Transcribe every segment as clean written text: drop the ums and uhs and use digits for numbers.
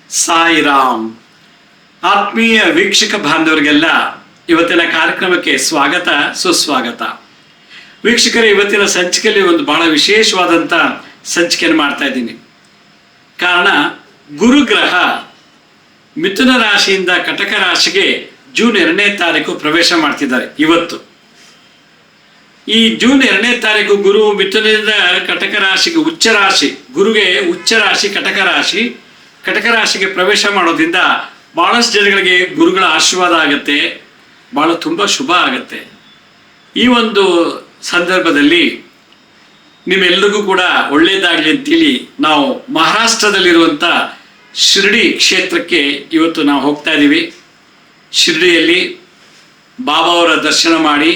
ಸಾಯಿರಾಮ್. ಆತ್ಮೀಯ ವೀಕ್ಷಕ ಬಾಂಧವರಿಗೆಲ್ಲ ಇವತ್ತಿನ ಕಾರ್ಯಕ್ರಮಕ್ಕೆ ಸ್ವಾಗತ ಸುಸ್ವಾಗತ. ವೀಕ್ಷಕರೇ, ಇವತ್ತಿನ ಸಂಚಿಕೆಯಲ್ಲಿ ಒಂದು ಬಹಳ ವಿಶೇಷವಾದಂಥ ಸಂಚಿಕೆಯನ್ನು ಮಾಡ್ತಾ ಇದ್ದೀನಿ. ಕಾರಣ, ಗುರುಗ್ರಹ ಮಿಥುನ ರಾಶಿಯಿಂದ ಕಟಕ ರಾಶಿಗೆ ಜೂನ್ 2ನೇ ತಾರೀಕು ಪ್ರವೇಶ ಮಾಡ್ತಿದ್ದಾರೆ. ಇವತ್ತು ಈ ಜೂನ್ 2ನೇ ತಾರೀಕು ಗುರು ಮಿಥುನದಿಂದ ಕಟಕ ರಾಶಿಗೆ ಉಚ್ಚ ರಾಶಿ, ಗುರುಗೆ ಉಚ್ಚ ರಾಶಿ ಕಟಕ ರಾಶಿಗೆ ಪ್ರವೇಶ ಮಾಡೋದ್ರಿಂದ ಬಹಳಷ್ಟು ಜನಗಳಿಗೆ ಗುರುಗಳ ಆಶೀರ್ವಾದ ಆಗುತ್ತೆ, ಬಹಳ ತುಂಬ ಶುಭ ಆಗುತ್ತೆ. ಈ ಒಂದು ಸಂದರ್ಭದಲ್ಲಿ ನಿಮ್ಮೆಲ್ಲರಿಗೂ ಕೂಡ ಒಳ್ಳೆಯದಾಗಲಿ ಅಂತೇಳಿ ನಾವು ಮಹಾರಾಷ್ಟ್ರದಲ್ಲಿರುವಂಥ ಶಿರ್ಡಿ ಕ್ಷೇತ್ರಕ್ಕೆ ಇವತ್ತು ನಾವು ಹೋಗ್ತಾ ಇದ್ದೀವಿ. ಶಿರ್ಡಿಯಲ್ಲಿ ಬಾಬಾ ಅವರ ದರ್ಶನ ಮಾಡಿ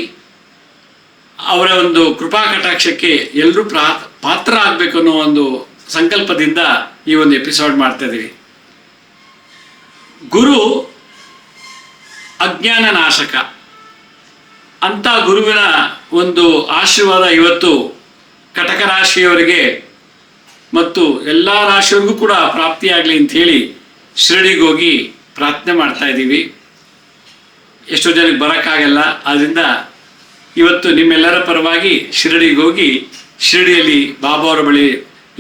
ಅವರ ಒಂದು ಕೃಪಾ ಕಟಾಕ್ಷಕ್ಕೆ ಎಲ್ಲರೂ ಪಾತ್ರ ಆಗಬೇಕು ಅನ್ನೋ ಒಂದು ಸಂಕಲ್ಪದಿಂದ ಈ ಒಂದು ಎಪಿಸೋಡ್ ಮಾಡ್ತಾ ಇದ್ದೀವಿ. ಗುರು ಅಜ್ಞಾನ ನಾಶಕ ಅಂತ ಗುರುವಿನ ಒಂದು ಆಶೀರ್ವಾದ ಇವತ್ತು ಕಟಕ ರಾಶಿಯವರಿಗೆ ಮತ್ತು ಎಲ್ಲ ರಾಶಿಯವರಿಗೂ ಕೂಡ ಪ್ರಾಪ್ತಿಯಾಗಲಿ ಅಂತ ಹೇಳಿ ಶಿರಡಿಗೆ ಹೋಗಿ ಪ್ರಾರ್ಥನೆ ಮಾಡ್ತಾ ಇದ್ದೀವಿ. ಎಷ್ಟೋ ಜನಕ್ಕೆ ಬರೋಕ್ಕಾಗಲ್ಲ, ಆದ್ದರಿಂದ ಇವತ್ತು ನಿಮ್ಮೆಲ್ಲರ ಪರವಾಗಿ ಶಿರಡಿಗೆ ಹೋಗಿ ಶಿರಡಿಯಲ್ಲಿ ಬಾಬಾ ಅವರ ಬಳಿ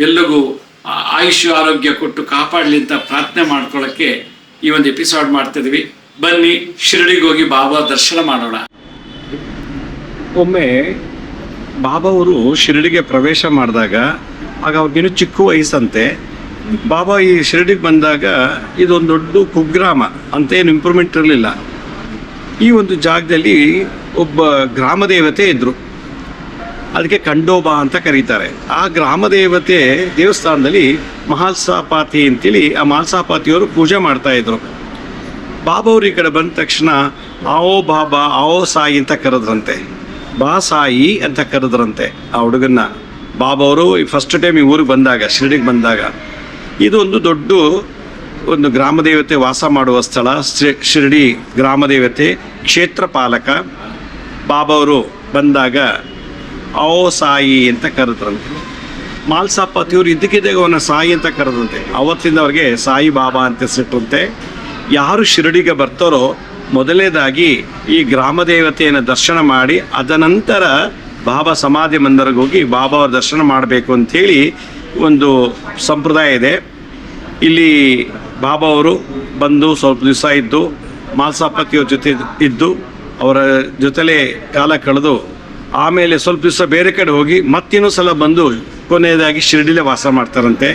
ಎಲ್ಲರಿಗೂ ಆಯುಷ್ಯ ಆರೋಗ್ಯ ಕೊಟ್ಟು ಕಾಪಾಡಲಿ ಅಂತ ಪ್ರಾರ್ಥನೆ ಮಾಡ್ಕೊಳ್ಳೋಕ್ಕೆ ಈ ಒಂದು ಎಪಿಸೋಡ್ ಮಾಡ್ತಿದ್ವಿ. ಬನ್ನಿ ಶಿರಡಿಗೆ ಹೋಗಿ ಬಾಬಾ ದರ್ಶನ ಮಾಡೋಣ. ಒಮ್ಮೆ ಬಾಬಾ ಅವರು ಶಿರಡಿಗೆ ಪ್ರವೇಶ ಮಾಡಿದಾಗ ಆಗ ಅವ್ರಿಗೇನು ಚಿಕ್ಕ ವಯಸ್ಸಂತೆ. ಬಾಬಾ ಈ ಶಿರಡಿಗೆ ಬಂದಾಗ ಇದೊಂದು ದೊಡ್ಡ ಕುಗ್ರಾಮ ಅಂತ ಏನು ಇಂಪ್ರೂವ್ಮೆಂಟ್ ಇರಲಿಲ್ಲ. ಈ ಒಂದು ಜಾಗದಲ್ಲಿ ಒಬ್ಬ ಗ್ರಾಮ ದೇವತೆ ಇದ್ದರು, ಅದಕ್ಕೆ ಖಂಡೋಬಾ ಅಂತ ಕರೀತಾರೆ. ಆ ಗ್ರಾಮ ದೇವತೆ ದೇವಸ್ಥಾನದಲ್ಲಿ ಮಹಾಲ್ಸಾಪಾತಿ ಅಂತೇಳಿ ಆ ಮಹಾಲ್ಸಾಪಾತಿಯವರು ಪೂಜೆ ಮಾಡ್ತಾ ಇದ್ರು. ಬಾಬಾ ಅವ್ರು ಈ ಕಡೆ ಬಂದ ತಕ್ಷಣ ಆವೋ ಬಾಬಾ ಆವೋ ಸಾಯಿ ಅಂತ ಕರೆದ್ರಂತೆ, ಬಾ ಸಾಯಿ ಅಂತ ಕರೆದ್ರಂತೆ ಆ ಹುಡುಗನ್ನ. ಬಾಬಾ ಅವರು ಫಸ್ಟ್ ಟೈಮ್ ಈ ಊರಿಗೆ ಬಂದಾಗ, ಶಿರಡಿಗೆ ಬಂದಾಗ, ಇದು ಒಂದು ದೊಡ್ಡ ಒಂದು ಗ್ರಾಮ ದೇವತೆ ವಾಸ ಮಾಡುವ ಸ್ಥಳ. ಶಿರಡಿ ಗ್ರಾಮ ದೇವತೆ ಕ್ಷೇತ್ರ ಪಾಲಕ. ಬಾಬಾ ಅವರು ಬಂದಾಗ ಓ ಸಾಯಿ ಅಂತ ಕರೆದ್ರಂತೆ. ಮಾಲ್ಸಾಪಾತಿಯವರು ಇದ್ದಕ್ಕಿದ್ದಾಗ ಅವನ ಸಾಯಿ ಅಂತ ಕರೆದಂತೆ. ಅವತ್ತಿಂದ ಅವ್ರಿಗೆ ಸಾಯಿ ಬಾಬಾ ಅಂತ ಹೆಸರಿಟ್ಟಂತೆ. ಯಾರು ಶಿರಡಿಗೆ ಬರ್ತಾರೋ ಮೊದಲನೇದಾಗಿ ಈ ಗ್ರಾಮ ದೇವತೆಯನ್ನು ದರ್ಶನ ಮಾಡಿ ಅದನಂತರ ಬಾಬಾ ಸಮಾಧಿ ಮಂದಿರಕ್ಕೆ ಹೋಗಿ ಬಾಬಾ ಅವ್ರ ದರ್ಶನ ಮಾಡಬೇಕು ಅಂಥೇಳಿ ಒಂದು ಸಂಪ್ರದಾಯ ಇದೆ. ಇಲ್ಲಿ ಬಾಬಾ ಅವರು ಬಂದು ಸ್ವಲ್ಪ ದಿವಸ ಇದ್ದು ಮಾಲ್ಸಾಪಾತಿಯವ್ರ ಜೊತೆ ಇದ್ದು ಅವರ ಜೊತೆಲೇ ಕಾಲ ಕಳೆದು ಆಮೇಲೆ ಸ್ವಲ್ಪ ದಿವಸ ಬೇರೆ ಕಡೆ ಹೋಗಿ ಮತ್ತಿನ್ನೂ ಸಲ ಬಂದು ಕೊನೆಯದಾಗಿ ಶಿರಡಿಲೇ ವಾಸ ಮಾಡ್ತಾರಂತೆ.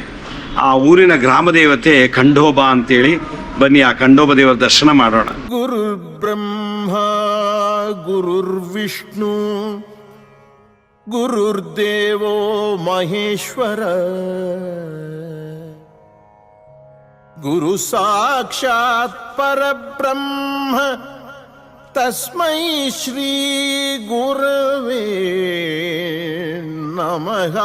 ಆ ಊರಿನ ಗ್ರಾಮ ದೇವತೆ ಖಂಡೋಬಾ ಅಂತೇಳಿ. ಬನ್ನಿ ಆ ಖಂಡೋಬಾ ದೇವರ ದರ್ಶನ ಮಾಡೋಣ. ಗುರುರ್ ಬ್ರಹ್ಮ ಗುರುರ್ ವಿಷ್ಣು ಗುರುರ್ದೇವೋ ಮಹೇಶ್ವರ ಗುರು ಸಾಕ್ಷಾತ್ ಪರಬ್ರಹ್ಮ ತಸ್ಮೈ ಶ್ರೀ ಗುರವೇ ನಮಃ.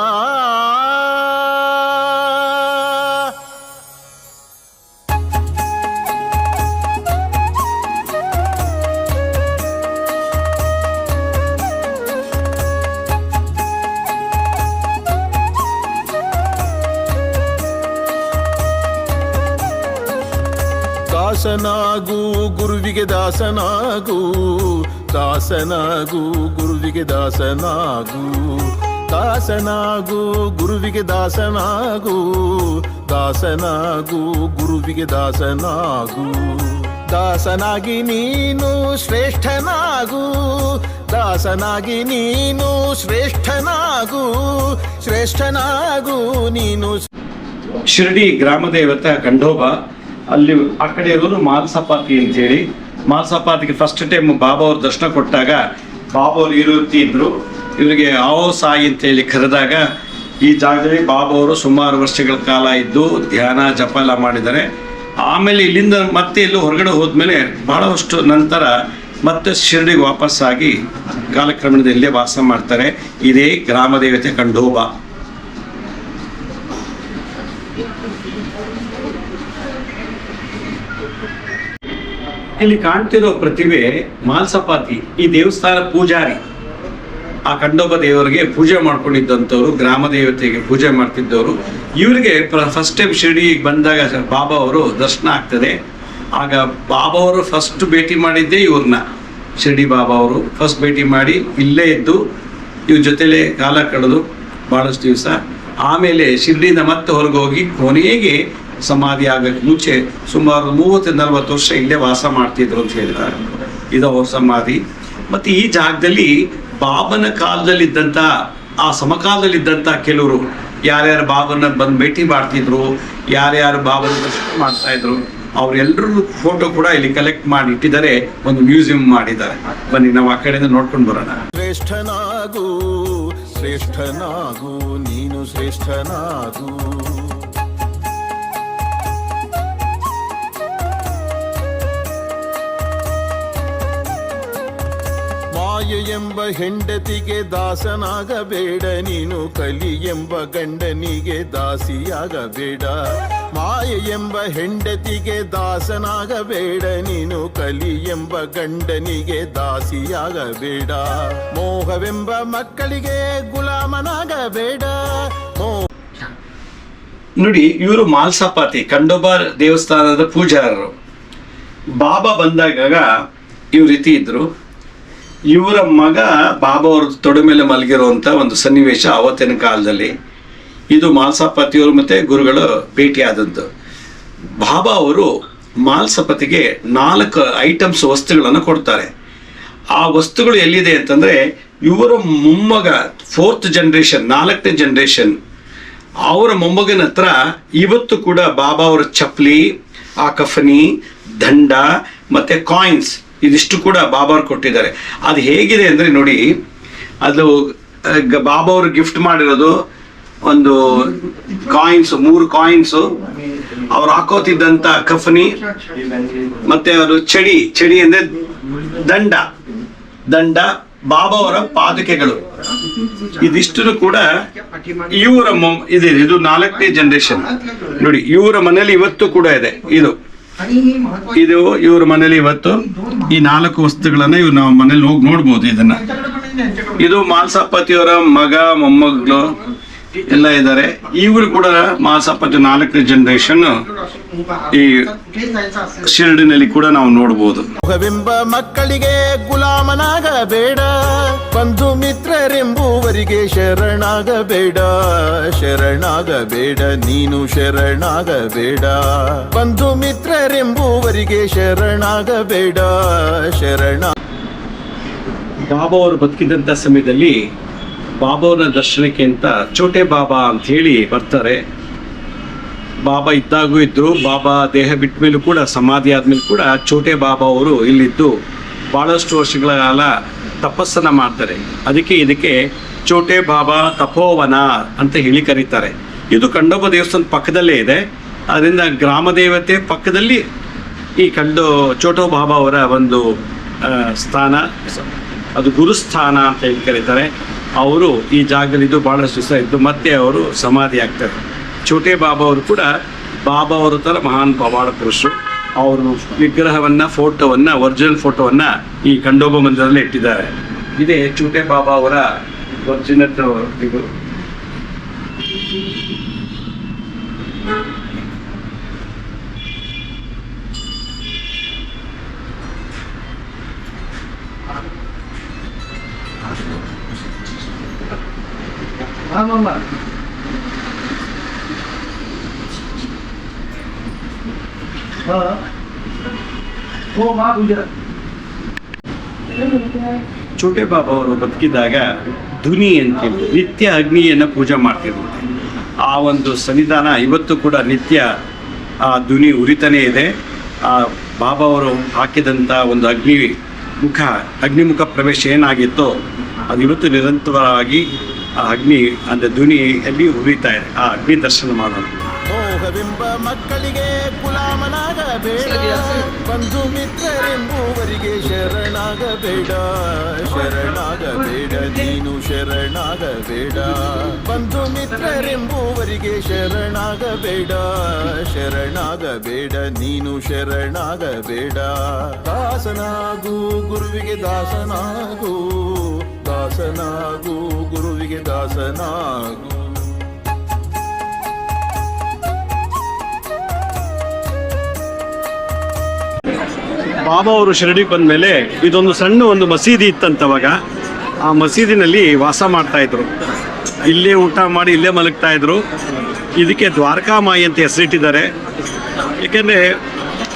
ದಾಸನಾಗು ಗುರುವಿಗೆ ದಾಸನಾಗು, ದಾಸನಾಗು ಗುರುವಿಗೆ ದಾಸನಾಗು, ದಾಸನಾಗು ಗುರುವಿಗೆ ದಾಸನಾಗು, ದಾಸನಾಗು ಗುರುವಿಗೆ ದಾಸನಾಗು. ದಾಸನಾಗಿ ನೀನು ಶ್ರೇಷ್ಠನಾಗು, ದಾಸನಾಗಿ ನೀನು ಶ್ರೇಷ್ಠನಾಗು, ಶ್ರೇಷ್ಠನಾಗು ನೀನು. ಶಿರಡಿ ಗ್ರಾಮ ದೇವತೆ ಖಂಡೋಬಾ. ಅಲ್ಲಿ ಆ ಕಡೆ ಇರೋರು ಮಾಲ್ಸಾಪಾತಿ ಅಂತೇಳಿ. ಮಾಲ್ಸಾಪಾತಿಗೆ ಫಸ್ಟ್ ಟೈಮ್ ಬಾಬಾ ಅವ್ರ ದರ್ಶನ ಕೊಟ್ಟಾಗ ಬಾಬಾ ಅವರು ಈ ರೀತಿ ಇದ್ರು. ಇವರಿಗೆ ಆವೋ ಸಾಯಿ ಅಂತೇಳಿ ಕರೆದಾಗ ಈ ಜಾಗದಲ್ಲಿ ಬಾಬಾ ಅವರು ಸುಮಾರು ವರ್ಷಗಳ ಕಾಲ ಇದ್ದು ಧ್ಯಾನ ಜಪ ಎಲ್ಲ ಮಾಡಿದ್ದಾರೆ. ಆಮೇಲೆ ಇಲ್ಲಿಂದ ಮತ್ತೆ ಎಲ್ಲೂ ಹೊರಗಡೆ ಹೋದ್ಮೇಲೆ ಬಹಳಷ್ಟು ನಂತರ ಮತ್ತೆ ಶಿರಡಿಗೆ ವಾಪಸ್ಸಾಗಿ ಕಾಲಕ್ರಮಣದಲ್ಲೇ ವಾಸ ಮಾಡ್ತಾರೆ. ಇದೇ ಗ್ರಾಮ ದೇವತೆ ಖಂಡೋಬಾ. ಇಲ್ಲಿ ಕಾಣ್ತಿರೋ ಪ್ರತಿಭೆ ಮಾಲ್ಸಾಪಾತಿ, ಈ ದೇವಸ್ಥಾನ ಪೂಜಾರಿ. ಆ ಖಂಡೋಬ ದೇವರಿಗೆ ಪೂಜೆ ಮಾಡ್ಕೊಂಡಿದ್ದಂಥವ್ರು, ಗ್ರಾಮ ದೇವತೆಗೆ ಪೂಜೆ ಮಾಡ್ತಿದ್ದವರು. ಇವರಿಗೆ ಫಸ್ಟ್ ಟೈಮ್ ಶಿರಡಿಗೆ ಬಂದಾಗ ಬಾಬಾ ಅವರು ದರ್ಶನ ಆಗ್ತದೆ. ಆಗ ಬಾಬಾ ಅವರು ಫಸ್ಟ್ ಭೇಟಿ ಮಾಡಿದ್ದೇ ಇವ್ರನ್ನ. ಶಿರಡಿ ಬಾಬಾ ಅವರು ಫಸ್ಟ್ ಭೇಟಿ ಮಾಡಿ ಇಲ್ಲೇ ಇದ್ದು ಇವ್ರ ಜೊತೆಲೇ ಕಾಲ ಕಳೆದು ಭಾಳಷ್ಟು ದಿವಸ. ಆಮೇಲೆ ಶಿರಡಿಯಿಂದ ಮತ್ತೆ ಹೊರಗೆ ಹೋಗಿ ಕೊನೆಗೆ ಸಮಾಧಿ ಆಗಕ್ಕೆ ಮುಂಚೆ ಸುಮಾರು 30-40 ವರ್ಷ ಇಲ್ಲೇ ವಾಸ ಮಾಡ್ತಿದ್ರು ಅಂತ ಹೇಳ್ತಾರೆ. ಇದು ಅವ್ರ ಸಮಾಧಿ. ಮತ್ತು ಈ ಜಾಗದಲ್ಲಿ ಬಾಬನ ಕಾಲದಲ್ಲಿದ್ದಂಥ, ಆ ಸಮಕಾಲದಲ್ಲಿದ್ದಂಥ ಕೆಲವರು ಯಾರ್ಯಾರು ಬಾಬನ ಬಂದು ಭೇಟಿ ಮಾಡ್ತಿದ್ರು, ಯಾರ್ಯಾರು ಬಾಬನ ದರ್ಶನ ಮಾಡ್ತಾ ಇದ್ರು, ಅವರೆಲ್ಲರೂ ಫೋಟೋ ಕೂಡ ಇಲ್ಲಿ ಕಲೆಕ್ಟ್ ಮಾಡಿ ಇಟ್ಟಿದ್ದಾರೆ. ಒಂದು ಮ್ಯೂಸಿಯಂ ಮಾಡಿದ್ದಾರೆ. ಬನ್ನಿ ನಾವು ಆ ಕಡೆಯಿಂದ ನೋಡ್ಕೊಂಡು ಬರೋಣ. ಶ್ರೇಷ್ಠನಾಗು ಶ್ರೇಷ್ಠನಾಗು ನೀನು ಶ್ರೇಷ್ಠನಾಗು. ಮಾಯ ಎಂಬ ಹೆಂಡತಿಗೆ ದಾಸನಾಗಬೇಡ ನೀನು, ಕಲಿ ಎಂಬ ಗಂಡನಿಗೆ ದಾಸಿಯಾಗಬೇಡ. ಮಾಯ ಎಂಬ ಹೆಂಡತಿಗೆ ದಾಸನಾಗಬೇಡ ನೀನು, ಕಲಿ ಎಂಬ ಗಂಡನಿಗೆ ದಾಸಿಯಾಗಬೇಡ. ಮೋಹವೆಂಬ ಮಕ್ಕಳಿಗೆ ಗುಲಾಮನಾಗಬೇಡ. ನೋಡಿ, ಇವರು ಮಾಲ್ಸಾಪಾತಿ ಖಂಡೋಬ ದೇವಸ್ಥಾನದ ಪೂಜಾರರು. ಬಾಬಾ ಬಂದಾಗ ಇವ್ರ ರೀತಿ ಇದ್ರು. ಇವರ ಮಗ ಬಾಬಾ ಅವ್ರ ತೊಡೆ ಮೇಲೆ ಮಲಗಿರುವಂಥ ಒಂದು ಸನ್ನಿವೇಶ ಆವತ್ತಿನ ಕಾಲದಲ್ಲಿ. ಇದು ಮಾಲ್ಸಾಪತಿಯವರು ಮತ್ತು ಗುರುಗಳು ಭೇಟಿಯಾದದ್ದು. ಬಾಬಾ ಅವರು ಮಾಲ್ಸಾಪತಿಗೆ 4 ಐಟಮ್ಸ್ ವಸ್ತುಗಳನ್ನು ಕೊಡ್ತಾರೆ. ಆ ವಸ್ತುಗಳು ಎಲ್ಲಿದೆ ಅಂತಂದರೆ, ಇವರ ಮೊಮ್ಮಗ 4th ಜನರೇಷನ್, 4ನೇ ಜನರೇಷನ್, ಅವರ ಮೊಮ್ಮಗನ ಹತ್ರ ಇವತ್ತು ಕೂಡ ಬಾಬಾ ಅವರ ಚಪ್ಪಲಿ, ಆ ಕಫನಿ, ದಂಡ ಮತ್ತು ಕಾಯಿನ್ಸ್ ಇದಿಷ್ಟು ಕೂಡ ಬಾಬಾ ಅವ್ರು ಕೊಟ್ಟಿದ್ದಾರೆ. ಅದು ಹೇಗಿದೆ ಅಂದರೆ ನೋಡಿ, ಅದು ಬಾಬಾ ಅವರು ಗಿಫ್ಟ್ ಮಾಡಿರೋದು ಒಂದು ಕಾಯಿನ್ಸು, 3 ಕಾಯಿನ್ಸು, ಅವ್ರು ಹಾಕೋತಿದ್ದಂಥ ಕಫನಿ, ಮತ್ತೆ ಅವರು ಚಡಿ ಅಂದರೆ ದಂಡ, ಬಾಬಾ ಅವರ ಪಾದುಕೆಗಳು, ಇದಿಷ್ಟು ಕೂಡ ಇವರ ಇದು 4ನೇ ಜನರೇಷನ್. ನೋಡಿ, ಇವರ ಮನೇಲಿ ಇವತ್ತು ಕೂಡ ಇದೆ. ಇದು ಇವ್ರ ಮನೇಲಿ ಇವತ್ತು ಈ 4 ವಸ್ತುಗಳನ್ನ ನಾವು ಮನೇಲಿ ಹೋಗಿ ನೋಡ್ಬೋದು. ಇದನ್ನ ಇದು ಮಾಲ್ಸಾಪತಿಯವರ ಮಗ, ಮೊಮ್ಮಗಳು ಎಲ್ಲ ಇದ್ದಾರೆ. ಇವರು ಕೂಡ ಮಾಲ್ಸಾಪತಿ 4ನೇ ಜನರೇಷನ್ ಈ ಶಿರಡಿನಲ್ಲಿ ಕೂಡ ನಾವು ನೋಡ್ಬೋದು. ಮೋಹವೆಂಬ ಮಕ್ಕಳಿಗೆ ಗುಲಾಮನಾಗಬೇಡ, ಬಂಧು ಮಿತ್ರರೆಂಬುವರಿಗೆ ಶರಣಾಗಬೇಡ. ಶರಣಾಗಬೇಡ ನೀನು ಶರಣಾಗಬೇಡ, ಬಂಧು ಮಿತ್ರರೆಂಬುವರಿಗೆ ಶರಣಾಗಬೇಡ. ಬಾಬಾ ಅವರು ಬದುಕಿದಂಥ ಸಮಯದಲ್ಲಿ ಬಾಬಾ ಅವರ ದರ್ಶನಕ್ಕೆ ಅಂತ ಚೋಟೆ ಬಾಬಾ ಅಂತ ಹೇಳಿ ಬರ್ತಾರೆ. ಬಾಬಾ ಇದ್ದಾಗೂ ಇದ್ರು. ಬಾಬಾ ದೇಹ ಬಿಟ್ಟ ಮೇಲೂ ಕೂಡ, ಸಮಾಧಿ ಆದ್ಮೇಲೆ ಕೂಡ ಚೋಟೆ ಬಾಬಾ ಅವರು ಇಲ್ಲಿದ್ದು ಭಾಳಷ್ಟು ವರ್ಷಗಳ ಕಾಲ ತಪಸ್ಸನ್ನು ಮಾಡ್ತಾರೆ. ಇದಕ್ಕೆ ಚೋಟೆ ಬಾಬಾ ತಪೋವನ ಅಂತ ಹೇಳಿ ಕರೀತಾರೆ. ಇದು ಖಂಡೋಬ ದೇವಸ್ಥಾನದ ಪಕ್ಕದಲ್ಲೇ ಇದೆ. ಅದರಿಂದ ಗ್ರಾಮ ದೇವತೆ ಪಕ್ಕದಲ್ಲಿ ಈ ಚೋಟೋ ಬಾಬಾ ಅವರ ಒಂದು ಸ್ಥಾನ, ಅದು ಗುರುಸ್ಥಾನ ಅಂತ ಹೇಳಿ ಕರೀತಾರೆ. ಅವರು ಈ ಜಾಗದಲ್ಲಿದ್ದು ಭಾಳಷ್ಟು ದಿವಸ ಇದ್ದು ಮತ್ತೆ ಅವರು ಸಮಾಧಿ ಆಗ್ತಾರೆ. ಚೋಟೆ ಬಾಬಾ ಅವರು ಕೂಡ ಬಾಬಾ ಅವರ ಥರ ಮಹಾನ್ ಪವಾಡ ಪುರುಷರು. ಅವರು ವಿಗ್ರಹವನ್ನು, ಫೋಟೋವನ್ನು, ಒರಿಜಿನಲ್ ಫೋಟೋವನ್ನು ಈ ಖಂಡೋಬ ಮಂದಿರದಲ್ಲಿ ಇಟ್ಟಿದ್ದಾರೆ. ಇದೇ ಚೋಟೆ ಬಾಬಾ ಅವರ ಒರಿಜಿನಲ್ ಇದು. ಚೋಟೆ ಬಾಬಾ ಅವರು ಬದುಕಿದಾಗ ಧ್ವನಿ ಅಂತೇಳಿ ನಿತ್ಯ ಅಗ್ನಿಯನ್ನು ಪೂಜೆ ಮಾಡ್ತಿದ್ರು. ಆ ಒಂದು ಸನ್ನಿಧಾನ ಇವತ್ತು ಕೂಡ ನಿತ್ಯ ಆ ಧ್ವನಿ ಉರಿತಾನೇ ಇದೆ. ಆ ಬಾಬಾ ಅವರು ಹಾಕಿದಂಥ ಒಂದು ಅಗ್ನಿಮುಖ ಪ್ರವೇಶ ಏನಾಗಿತ್ತೋ ಅದು ಇವತ್ತು ನಿರಂತರವಾಗಿ ಆ ಅಗ್ನಿ ಅಂದರೆ ಧ್ವನಿಯಲ್ಲಿ ಉರಿತಾ ಇದೆ. ಆ ಅಗ್ನಿ ದರ್ಶನ ಮಾಡೋಣ. ಮೋಹವೆಂಬ ಮಕ್ಕಳಿಗೆ ಗುಲಾಮನಾಗಬೇಡ, ಬಂಧು ಮಿತ್ರರೆಂಬುವರಿಗೆ ಶರಣಾಗಬೇಡ. ಶರಣಾಗಬೇಡ ನೀನು ಶರಣಾಗಬೇಡ, ಬಂಧು ಮಿತ್ರರೆಂಬುವರಿಗೆ ಶರಣಾಗಬೇಡ. ಶರಣಾಗಬೇಡ ನೀನು ಶರಣಾಗಬೇಡ. ದಾಸನಾಗು ಗುರುವಿಗೆ ದಾಸನಾಗು, ದಾಸನಾಗು ಗುರುವಿಗೆ ದಾಸನಾಗು. ಬಾಬಾ ಅವರು ಶಿರಡಿಗೆ ಬಂದ ಮೇಲೆ ಇದೊಂದು ಸಣ್ಣ ಒಂದು ಮಸೀದಿ ಇತ್ತಂತವಾಗ. ಆ ಮಸೀದಿನಲ್ಲಿ ವಾಸ ಮಾಡ್ತಾ ಇದ್ರು, ಇಲ್ಲೇ ಊಟ ಮಾಡಿ ಇಲ್ಲೇ ಮಲಗ್ತಾ ಇದ್ರು. ಇದಕ್ಕೆ ದ್ವಾರಕಾಮಾಯಿ ಅಂತ ಹೆಸರಿಟ್ಟಿದ್ದಾರೆ. ಏಕೆಂದರೆ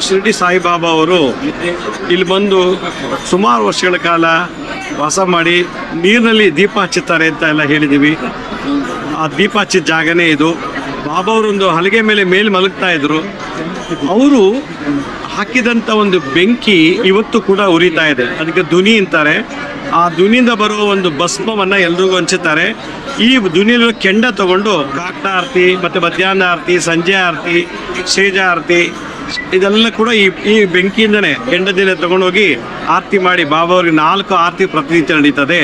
ಶಿರಡಿ ಸಾಯಿಬಾಬಾ ಅವರು ಇಲ್ಲಿ ಬಂದು ಸುಮಾರು ವರ್ಷಗಳ ಕಾಲ ವಾಸ ಮಾಡಿ ನೀರಿನಲ್ಲಿ ದೀಪ ಹಚ್ಚುತ್ತಾರೆ ಅಂತ ಎಲ್ಲ ಹೇಳಿದ್ದೀವಿ. ಆ ದೀಪ ಹಚ್ಚಿದ ಜಾಗನೇ ಇದು. ಬಾಬಾ ಅವರೊಂದು ಹಲಗೆ ಮೇಲೆ ಮಲಗ್ತಾ ಇದ್ರು. ಅವರು ಹಾಕಿದಂಥ ಒಂದು ಬೆಂಕಿ ಇವತ್ತು ಕೂಡ ಉರಿತಾ ಇದೆ, ಅದಕ್ಕೆ ಧ್ವನಿ ಅಂತಾರೆ. ಆ ಧ್ವನಿಯಿಂದ ಬರುವ ಒಂದು ಭಸ್ಮವನ್ನು ಎಲ್ರಿಗೂ ಹಂಚುತ್ತಾರೆ. ಈ ಧ್ವನಿಯಲ್ಲಿರೋ ಕೆಂಡ ತಗೊಂಡು ಕಾಕಡ ಆರತಿ ಮತ್ತು ಮಧ್ಯಾಹ್ನ ಆರತಿ, ಸಂಜೆ ಆರತಿ, ಶೇಜ ಆರತಿ ಇದೆಲ್ಲ ಕೂಡ ಈ ಬೆಂಕಿಯಿಂದನೇ ಕೆಂಡದಿಂದ ತಗೊಂಡೋಗಿ ಆರತಿ ಮಾಡಿ ಬಾಬಾ ಅವ್ರಿಗೆ 4 ಆರತಿ ಪ್ರತಿನಿತ್ಯ ನಡೀತದೆ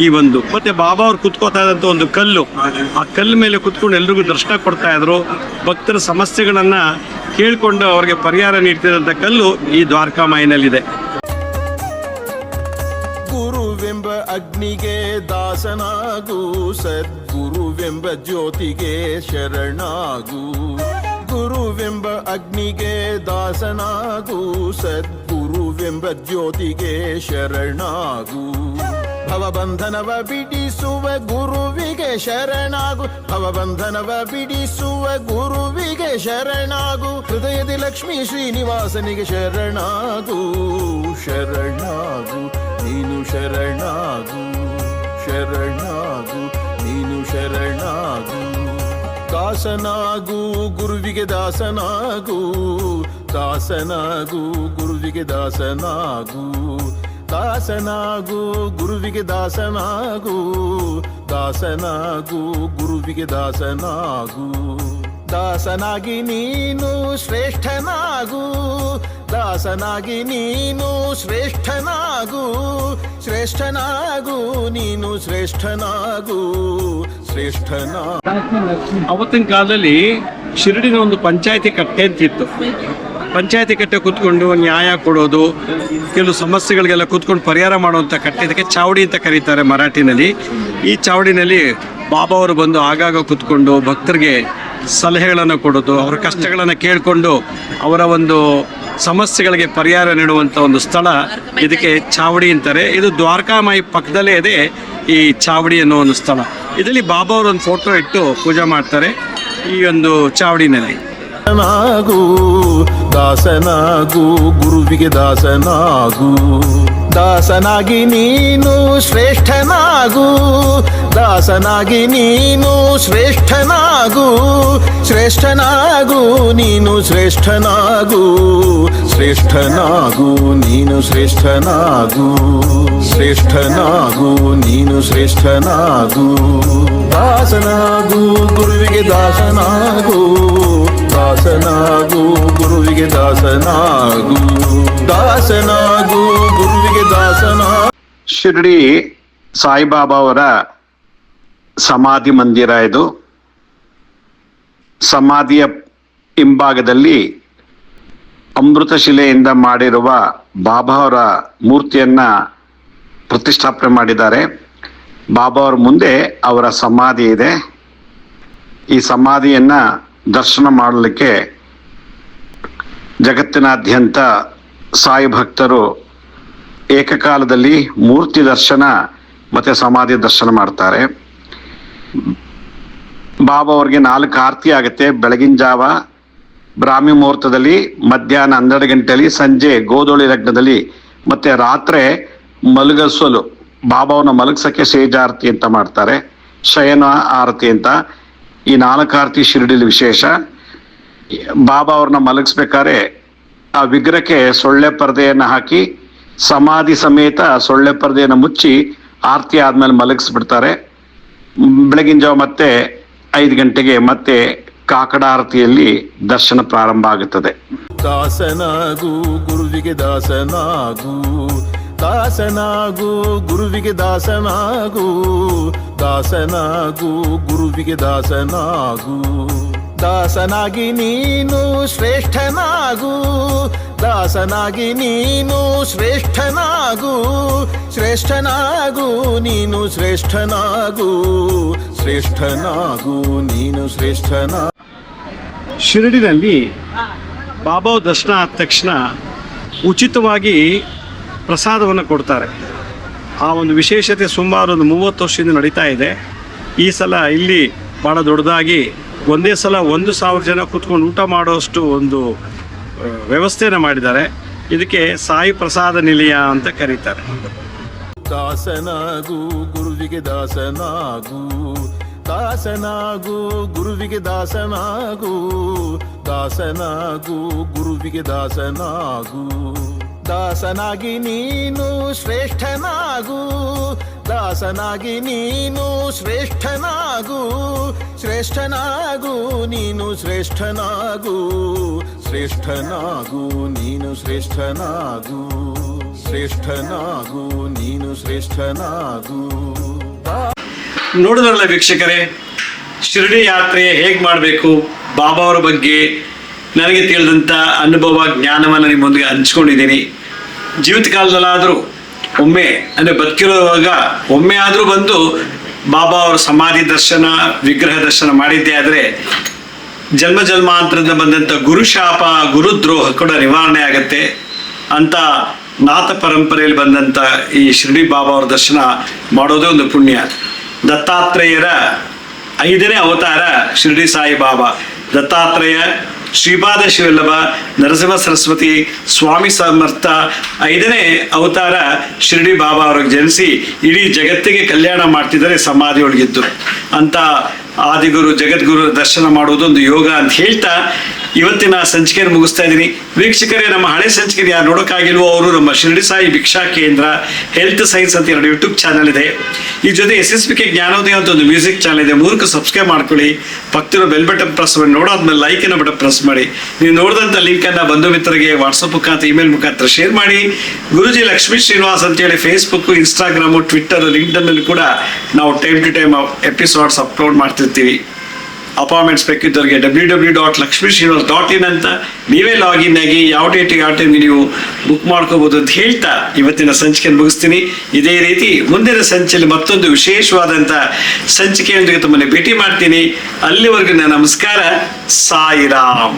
ಈ ಒಂದು. ಮತ್ತೆ ಬಾಬಾ ಅವ್ರು ಕುತ್ಕೋತಾ ಇದ್ದಂಥ ಒಂದು ಕಲ್ಲು, ಆ ಕಲ್ಲು ಮೇಲೆ ಕುತ್ಕೊಂಡು ಎಲ್ರಿಗೂ ದರ್ಶನ ಕೊಡ್ತಾ ಇದ್ರು. ಭಕ್ತರ ಸಮಸ್ಯೆಗಳನ್ನ ಕೇಳಿಕೊಂಡು ಅವ್ರಿಗೆ ಪರಿಹಾರ ನೀಡ್ತಿದ್ದಂಥ ಕಲ್ಲು ಈ ದ್ವಾರಕಾಮಾಯಿನಲ್ಲಿದೆ. ಗುರುವೆಂಬ ಅಗ್ನಿಗೆ ದಾಸನಾಗು, ಸದ್ಗುರುವೆಂಬ ಜ್ಯೋತಿಗೆ ಶರಣಾಗು. ಗುರುವೆಂಬ ಅಗ್ನಿಗೆ ದಾಸನಾಗು, ಸದ್ಗುರುವೆಂಬ ಜ್ಯೋತಿಗೆ ಶರಣಾಗು. ಭವಬಂಧನವ ಬಿಡಿಸುವ ಗುರುವಿಗೆ ಶರಣಾಗು, ಭವಬಂಧನವ ಬಿಡಿಸುವ ಗುರುವಿಗೆ ಶರಣಾಗು. ಹೃದಯದಿ ಲಕ್ಷ್ಮೀ ಶ್ರೀನಿವಾಸನಿಗೆ ಶರಣಾಗು, ಶರಣಾಗು ನೀನು ಶರಣಾಗು, ಶರಣಾಗು ನೀನು ಶರಣಾಗು. ದಾಸನಾಗು ಗುರುವಿಗೆ ದಾಸನಾಗು, ದಾಸನಾಗು ಗುರುವಿಗೆ ದಾಸನಾಗು. ದಾಸನಾಗು ಗುರುವಿಗೆ ದಾಸನಾಗು, ದಾಸನಾಗು ಗುರುವಿಗೆ ದಾಸನಾಗು. ದಾಸನಾಗಿ ನೀನು ಶ್ರೇಷ್ಠನಾಗು, ದಾಸನಾಗಿ ನೀನು ಶ್ರೇಷ್ಠನಾಗು. ಶ್ರೇಷ್ಠನಾಗು ನೀನು ಶ್ರೇಷ್ಠನಾಗು, ಶ್ರೇಷ್ಠನಾಗು. ಅವತ್ತಿನ ಕಾಲದಲ್ಲಿ ಶಿರಡಿನ ಒಂದು ಪಂಚಾಯತಿ ಕಟ್ಟೆ ಅಂತಿತ್ತು. ಪಂಚಾಯತಿ ಕಟ್ಟೆ ಕೂತ್ಕೊಂಡು ನ್ಯಾಯ ಕೊಡೋದು, ಕೆಲವು ಸಮಸ್ಯೆಗಳಿಗೆಲ್ಲ ಕೂತ್ಕೊಂಡು ಪರಿಹಾರ ಮಾಡುವಂಥ ಕಟ್ಟೆ, ಇದಕ್ಕೆ ಚಾವಡಿ ಅಂತ ಕರೀತಾರೆ ಮರಾಠಿನಲ್ಲಿ. ಈ ಚಾವಡಿನಲ್ಲಿ ಬಾಬಾ ಅವರು ಬಂದು ಆಗಾಗ ಕೂತ್ಕೊಂಡು ಭಕ್ತರಿಗೆ ಸಲಹೆಗಳನ್ನು ಕೊಡೋದು, ಅವರ ಕಷ್ಟಗಳನ್ನು ಕೇಳಿಕೊಂಡು ಅವರ ಒಂದು ಸಮಸ್ಯೆಗಳಿಗೆ ಪರಿಹಾರ ನೀಡುವಂಥ ಒಂದು ಸ್ಥಳ, ಇದಕ್ಕೆ ಚಾವಡಿ ಅಂತಾರೆ. ಇದು ದ್ವಾರಕಾಮಾಯಿ ಪಕ್ಕದಲ್ಲೇ ಇದೆ ಈ ಚಾವಡಿ ಅನ್ನೋ ಒಂದು ಸ್ಥಳ. ಇದರಲ್ಲಿ ಬಾಬಾ ಅವರು ಒಂದು ಫೋಟೋ ಇಟ್ಟು ಪೂಜೆ ಮಾಡ್ತಾರೆ ಈ ಒಂದು ಚಾವಡಿನಲ್ಲಿ. ದಾಸನಾಗು, ದಾಸನಾಗು ಗುರುವಿಗೆ ದಾಸನಾಗು. ದಾಸನಾಗಿ ನೀನು ಶ್ರೇಷ್ಠನಾಗು, ದಾಸನಾಗಿ ನೀನು ಶ್ರೇಷ್ಠನಾಗು. ಶ್ರೇಷ್ಠನಾಗು ನೀನು ಶ್ರೇಷ್ಠನಾಗು, ಶ್ರೇಷ್ಠನಾಗು ನೀನು ಶ್ರೇಷ್ಠನಾಗು. ಶ್ರೇಷ್ಠನಾಗು ನೀನು ಶ್ರೇಷ್ಠನಾಗು. ದಾಸನಾಗು ಗುರುವಿಗೆ ದಾಸನಾಗು, ದಾಸನಾಗು ಗುರುವಿಗೆ ದಾಸನಾಗು. ದಾಸನಾಗು ಗುರುವಿಗೆ ದಾಸನಾಗು. ಶಿರಡಿ ಸಾಯಿಬಾಬಾ ಅವರ ಸಮಾಧಿ ಮಂದಿರ ಇದು. ಸಮಾಧಿಯ ಹಿಂಭಾಗದಲ್ಲಿ ಅಮೃತ ಶಿಲೆಯಿಂದ ಮಾಡಿರುವ ಬಾಬಾ ಅವರ ಮೂರ್ತಿಯನ್ನ ಪ್ರತಿಷ್ಠಾಪನೆ ಮಾಡಿದ್ದಾರೆ. ಬಾಬಾ ಅವರ ಮುಂದೆ ಅವರ ಸಮಾಧಿ ಇದೆ. ಈ ಸಮಾಧಿಯನ್ನ ದರ್ಶನ ಮಾಡಲಿಕ್ಕೆ ಜಗತ್ತಿನಾದ್ಯಂತ ಸಾಯಿ ಭಕ್ತರು ಏಕಕಾಲದಲ್ಲಿ ಮೂರ್ತಿ ದರ್ಶನ ಮತ್ತೆ ಸಮಾಧಿ ದರ್ಶನ ಮಾಡ್ತಾರೆ. ಬಾಬಾ ಅವ್ರಿಗೆ 4 ಆರತಿ ಆಗುತ್ತೆ. ಬೆಳಗಿನ ಜಾವ ಬ್ರಾಹ್ಮಿ ಮುಹೂರ್ತದಲ್ಲಿ, ಮಧ್ಯಾಹ್ನ 12 ಗಂಟೆಯಲ್ಲಿ, ಸಂಜೆ ಗೋಧೂಳಿ ಲಗ್ನದಲ್ಲಿ, ಮತ್ತೆ ರಾತ್ರಿ ಮಲಗಿಸಲು ಬಾಬಾವನ್ನ ಮಲಗಿಸಕ್ಕೆ ಸೇಜ ಆರತಿ ಅಂತ ಮಾಡ್ತಾರೆ, ಶಯನ ಆರತಿ ಅಂತ. ಈ 4 ಆರತಿ ಶಿರಡಿಲಿ ವಿಶೇಷ. ಬಾಬಾ ಅವ್ರನ್ನ ಮಲಗಿಸ್ಬೇಕಾದ್ರೆ ಆ ವಿಗ್ರಹಕ್ಕೆ ಸೊಳ್ಳೆ ಪರದೆಯನ್ನು ಹಾಕಿ ಸಮಾಧಿ ಸಮೇತ ಸೊಳ್ಳೆ ಪರದೆಯನ್ನು ಮುಚ್ಚಿ ಆರತಿ ಆದ್ಮೇಲೆ ಮಲಗಿಸ್ಬಿಡ್ತಾರೆ. ಬೆಳಗಿನ ಜಾವ ಮತ್ತೆ 5 ಗಂಟೆಗೆ ಮತ್ತೆ ಕಾಕಡ ಆರತಿಯಲ್ಲಿ ದರ್ಶನ ಪ್ರಾರಂಭ ಆಗುತ್ತದೆ. ದಾಸನಾಗು ಗುರುವಿಗೆ ದಾಸನಾಗು, ದಾಸನಾಗು ಗುರುವಿಗೆ ದಾಸನಾಗು. ದಾಸನಾಗು ಗುರುವಿಗೆ ದಾಸನಾಗು. ದಾಸನಾಗಿ ನೀನು ಶ್ರೇಷ್ಠನಾಗು, ದಾಸನಾಗಿ ನೀನು ಶ್ರೇಷ್ಠನಾಗು ಶ್ರೇಷ್ಠನಾಗು ನೀನು ಶ್ರೇಷ್ಠನಾಗು ಶ್ರೇಷ್ಠನಾಗು ನೀನು ಶ್ರೇಷ್ಠನ. ಶಿರಡಿನಲ್ಲಿ ಬಾಬಾ ದರ್ಶನ ಆದ ತಕ್ಷಣ ಉಚಿತವಾಗಿ ಪ್ರಸಾದವನ್ನು ಕೊಡ್ತಾರೆ. ಆ ಒಂದು ವಿಶೇಷತೆ ಸುಮಾರು ಒಂದು 30 ವರ್ಷದಿಂದ ನಡೀತಾ ಇದೆ. ಈ ಸಲ ಇಲ್ಲಿ ಭಾಳ ದೊಡ್ಡದಾಗಿ ಒಂದೇ ಸಲ 1,000 ಜನ ಕೂತ್ಕೊಂಡು ಊಟ ಮಾಡೋಷ್ಟು ಒಂದು ವ್ಯವಸ್ಥೆಯನ್ನು ಮಾಡಿದ್ದಾರೆ. ಇದಕ್ಕೆ ಸಾಯಿ ಪ್ರಸಾದ ನಿಲಯ ಅಂತ ಕರೀತಾರೆ. ದಾಸನಾಗು ಗುರುವಿಗೆ ದಾಸನಾಗು ದಾಸನಾಗು ಗುರುವಿಗೆ ದಾಸನಾಗು ದಾಸನಾಗು ಗುರುವಿಗೆ ದಾಸನಾಗು ದಾಸನಾಗಿ ನೀನು ಶ್ರೇಷ್ಠನಾಗು ದಾಸನಾಗಿ ನೀನು ಶ್ರೇಷ್ಠನಾಗು ಶ್ರೇಷ್ಠನಾಗು ನೀನು ಶ್ರೇಷ್ಠನಾಗು ಶ್ರೇಷ್ಠನಾಗು ನೀನು ಶ್ರೇಷ್ಠನಾಗು ಶ್ರೇಷ್ಠನಾಗು ನೀನು ಶ್ರೇಷ್ಠನಾಗು. ನೋಡಿದ್ರಲ್ಲ ವೀಕ್ಷಕರೇ, ಶಿರಡಿ ಯಾತ್ರೆ ಹೇಗೆ ಮಾಡಬೇಕು, ಬಾಬಾ ಅವರ ಬಗ್ಗೆ ನನಗೆ ತಿಳಿದಂಥ ಅನುಭವ ಜ್ಞಾನವನ್ನು ನಿಮ್ಮೊಂದಿಗೆ ಹಂಚ್ಕೊಂಡಿದ್ದೀನಿ. ಜೀವಿತ ಕಾಲದಲ್ಲಾದರೂ ಒಮ್ಮೆ ಅಂದರೆ ಬದುಕಿರುವಾಗ ಒಮ್ಮೆ ಆದರೂ ಬಂದು ಬಾಬಾ ಅವರ ಸಮಾಧಿ ದರ್ಶನ ವಿಗ್ರಹ ದರ್ಶನ ಮಾಡಿದ್ದೇ ಆದರೆ ಜನ್ಮ ಜನ್ಮಾಂತರದಿಂದ ಬಂದಂಥ ಗುರುಶಾಪ ಗುರುದ್ರೋಹ ಕೂಡ ನಿವಾರಣೆ ಆಗತ್ತೆ ಅಂತ ನಾಥ ಪರಂಪರೆಯಲ್ಲಿ ಬಂದಂಥ ಈ ಶಿರಡಿ ಬಾಬಾ ಅವರ ದರ್ಶನ ಮಾಡೋದೇ ಒಂದು ಪುಣ್ಯ. ದತ್ತಾತ್ರೇಯರ 5ನೇ ಅವತಾರ ಶಿರಡಿ ಸಾಯಿ ಬಾಬಾ. ದತ್ತಾತ್ರೇಯ, ಶ್ರೀಪಾದ ಶಿವಲ್ಲಭ, ನರಸಿಂಹ ಸರಸ್ವತಿ, ಸ್ವಾಮಿ ಸಮರ್ಥ 5ನೇ ಅವತಾರ ಶಿರಡಿ ಬಾಬಾ ಅವ್ರಿಗೆ ಜನಿಸಿ ಇಡೀ ಜಗತ್ತಿಗೆ ಕಲ್ಯಾಣ ಮಾಡ್ತಿದ್ದಾರೆ ಸಮಾಧಿ ಒಳಗಿದ್ದು. ಅಂತ ಆದಿಗುರು ಜಗದ್ಗುರು ದರ್ಶನ ಮಾಡುವುದು ಒಂದು ಯೋಗ ಅಂತ ಹೇಳ್ತಾ ಇವತ್ತಿನ ಸಂಚಿಕೆಯನ್ನು ಮುಗಿಸ್ತಾ ಇದ್ದೀನಿ. ವೀಕ್ಷಕರೇ, ನಮ್ಮ ಹಳೆ ಸಂಚಿಕೆ ಯಾರು ನೋಡೋಕ್ಕಾಗಿಲ್ವೋ ಅವರು ನಮ್ಮ ಶಿರಡಿ ಸಾಯಿ ಭಿಕ್ಷಾ ಕೇಂದ್ರ ಹೆಲ್ತ್ ಸೈನ್ಸ್ ಅಂತ 2 ಯೂಟ್ಯೂಬ್ ಚಾನಲ್ ಇದೆ. ಈ ಜೊತೆ SSBK ಜ್ಞಾನೋದಯ ಅಂತ ಒಂದು ಮ್ಯೂಸಿಕ್ ಚಾನಲ್ ಇದೆ. 3ಕ್ಕೆ ಸಬ್ಸ್ಕ್ರೈಬ್ ಮಾಡ್ಕೊಳ್ಳಿ. ಪಕ್ಕದ ಬೆಲ್ ಬಟನ್ ಪ್ರೆಸ್ ಮಾಡಿ, ನೋಡಾದ್ಮೇಲೆ ಲೈಕಿನ ಬಟನ್ ಪ್ರೆಸ್ ಮಾಡಿ. ನೀವು ನೋಡಿದಂಥ ಲಿಂಕನ್ನು ಬಂಧು ಮಿತ್ರರಿಗೆ ವಾಟ್ಸಪ್ ಮುಖಾಂತರ ಇಮೇಲ್ ಮುಖಾಂತರ ಶೇರ್ ಮಾಡಿ. ಗುರುಜಿ ಲಕ್ಷ್ಮೀ ಶ್ರೀನಿವಾಸ್ ಅಂತೇಳಿ ಫೇಸ್ಬುಕ್, ಇನ್ಸ್ಟಾಗ್ರಾಮು, ಟ್ವಿಟ್ಟರ್, ಲಿಂಕ್ಡ್ಇನ್ನಲ್ಲಿ ಕೂಡ ನಾವು time to time episodes upload ಮಾಡ್ತಿರ್ತೀವಿ. ಅಪಾಯಿಂಟ್ಮೆಂಟ್ಸ್ ಬೇಕಿದ್ದವರಿಗೆ www.lakshmisrinivas.in ಅಂತ ನೀವೇ ಲಾಗಿನ್ ಆಗಿ ಯಾವ ಡೇಟಿಗೆ ಯಾವ ಟೈಮ್ಗೆ ನೀವು ಬುಕ್ ಮಾಡ್ಕೋಬಹುದು ಅಂತ ಹೇಳ್ತಾ ಇವತ್ತಿನ ಸಂಚಿಕೆಯನ್ನು ಮುಗಿಸ್ತೀನಿ. ಇದೇ ರೀತಿ ಮುಂದಿನ ಸಂಚಿಕೆಯಲ್ಲಿ ಮತ್ತೊಂದು ವಿಶೇಷವಾದಂಥ ಸಂಚಿಕೆಯೊಂದಿಗೆ ತಮ್ಮನ್ನು ಭೇಟಿ ಮಾಡ್ತೀನಿ. ಅಲ್ಲಿವರೆಗೂ ನಮಸ್ಕಾರ. ಸಾಯಿರಾಮ್.